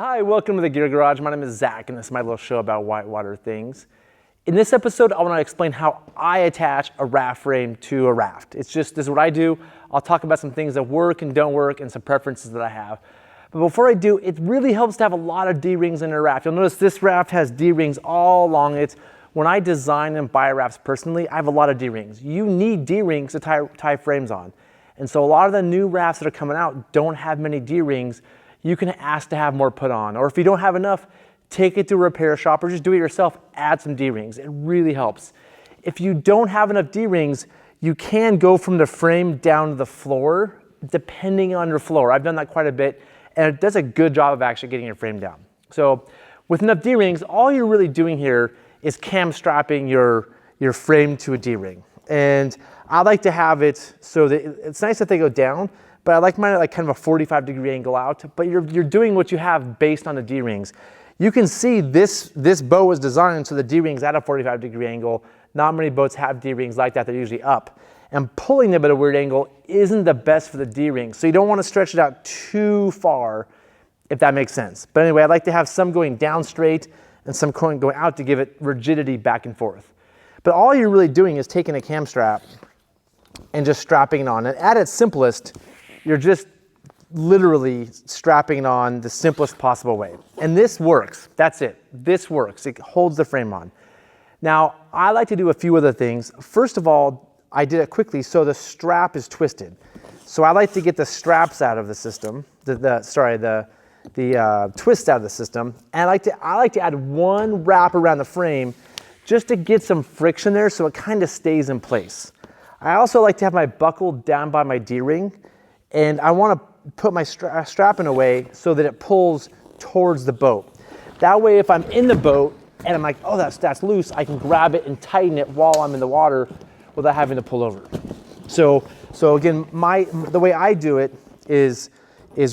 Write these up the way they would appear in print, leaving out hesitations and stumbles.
Hi, welcome to the Gear Garage. My name is Zach, and this is my little show about whitewater things. In this episode, I want to explain how I attach a raft frame to a raft. This is what I do. I'll talk about some things that work and don't work and some preferences that I have. But before I do, it really helps to have a lot of D-rings in a raft. You'll notice this raft has D-rings all along it. When I design and buy rafts personally, I have a lot of D-rings. You need D-rings to tie frames on. And so a lot of the new rafts that are coming out don't have many D-rings. You can ask to have more put on. Or if you don't have enough, take it to a repair shop or just do it yourself, add some D-rings. It really helps. If you don't have enough D-rings, you can go from the frame down to the floor, depending on your floor. I've done that quite a bit, and it does a good job of actually getting your frame down. So with enough D-rings, all you're really doing here is cam strapping your frame to a D-ring. And I like to have it so that it's nice that they go down, but I like mine at like kind of a 45-degree angle out, but you're doing what you have based on the D-rings. You can see this boat was designed so the D-ring's at a 45-degree angle. Not many boats have D-rings like that, they're usually up. And pulling them at a weird angle isn't the best for the D-ring, so you don't want to stretch it out too far, if that makes sense. But anyway, I like to have some going down straight and some going out to give it rigidity back and forth. But all you're really doing is taking a cam strap and just strapping it on. And at its simplest, you're just literally strapping it on the simplest possible way. And this works. That's it. This works. It holds the frame on. Now, I like to do a few other things. First of all, I did it quickly so the strap is twisted. So I like to get the straps out of the system, the twist out of the system. And I like to add one wrap around the frame just to get some friction there so it kind of stays in place. I also like to have my buckle down by my D-ring, and I want to put my strap in a way so that it pulls towards the boat. That way, if I'm in the boat and I'm like, oh, that's loose, I can grab it and tighten it while I'm in the water without having to pull over. So again, the way I do it is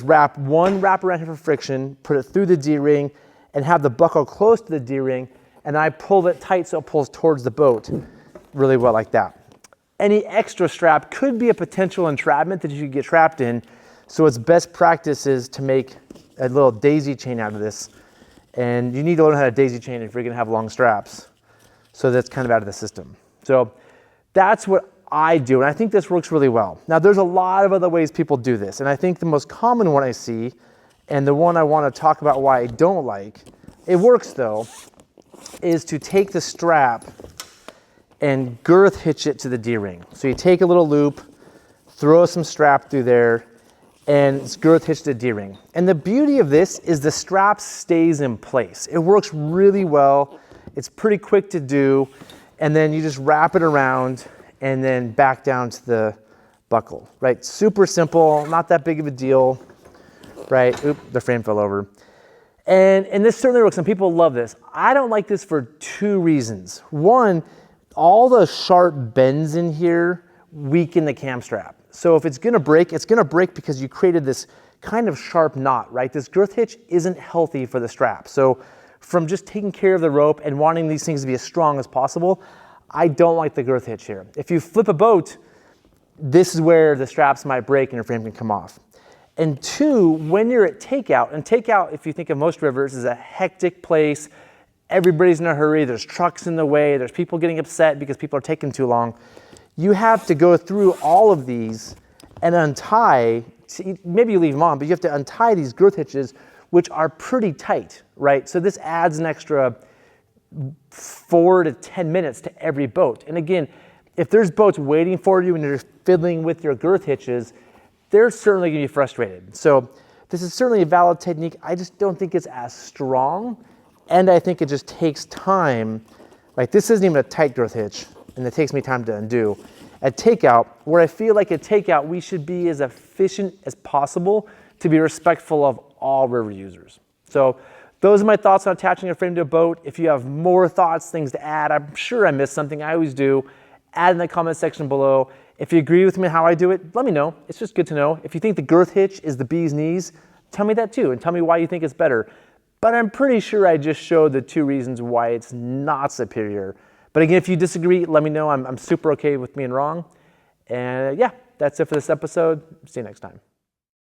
wrap one wrap around here for friction, put it through the D-ring, and have the buckle close to the D-ring, and I pull it tight so it pulls towards the boat really well like that. Any extra strap could be a potential entrapment that you could get trapped in, so its best practice is to make a little daisy chain out of this, and you need to learn how to daisy chain if you're going to have long straps, so that's kind of out of the system. So that's what I do, and I think this works really well. Now there's a lot of other ways people do this, and I think the most common one I see, and the one I want to talk about why I don't like, it works though, is to take the strap and girth hitch it to the D-ring. So you take a little loop, throw some strap through there, and it's girth hitched to the D-ring. And the beauty of this is the strap stays in place. It works really well. It's pretty quick to do. And then you just wrap it around and then back down to the buckle, right? Super simple, not that big of a deal, right? Oop, the frame fell over. And this certainly works, and people love this. I don't like this for two reasons. One, all the sharp bends in here weaken the cam strap. So if it's gonna break because you created this kind of sharp knot, right? This girth hitch isn't healthy for the strap. So from just taking care of the rope and wanting these things to be as strong as possible, I don't like the girth hitch here. If you flip a boat, this is where the straps might break and your frame can come off. And two, when you're at takeout, and takeout, if you think of most rivers, is a hectic place. Everybody's in a hurry, there's trucks in the way, there's people getting upset because people are taking too long. You have to go through all of these and untie, maybe you leave them on, but you have to untie these girth hitches, which are pretty tight, right? So this adds an extra 4 to 10 minutes to every boat. And again, if there's boats waiting for you and you're fiddling with your girth hitches, they're certainly gonna be frustrated. So this is certainly a valid technique. I just don't think it's as strong. And I think it just takes time. Like this isn't even a tight girth hitch, and it takes me time to undo. At takeout, where I feel like at takeout, we should be as efficient as possible to be respectful of all river users. So those are my thoughts on attaching a frame to a boat. If you have more thoughts, things to add, I'm sure I missed something, I always do, add in the comment section below. If you agree with me how I do it, let me know. It's just good to know. If you think the girth hitch is the bee's knees, tell me that too, and tell me why you think it's better. But I'm pretty sure I just showed the two reasons why it's not superior. But again, if you disagree, let me know. I'm super okay with being wrong. And yeah, that's it for this episode. See you next time.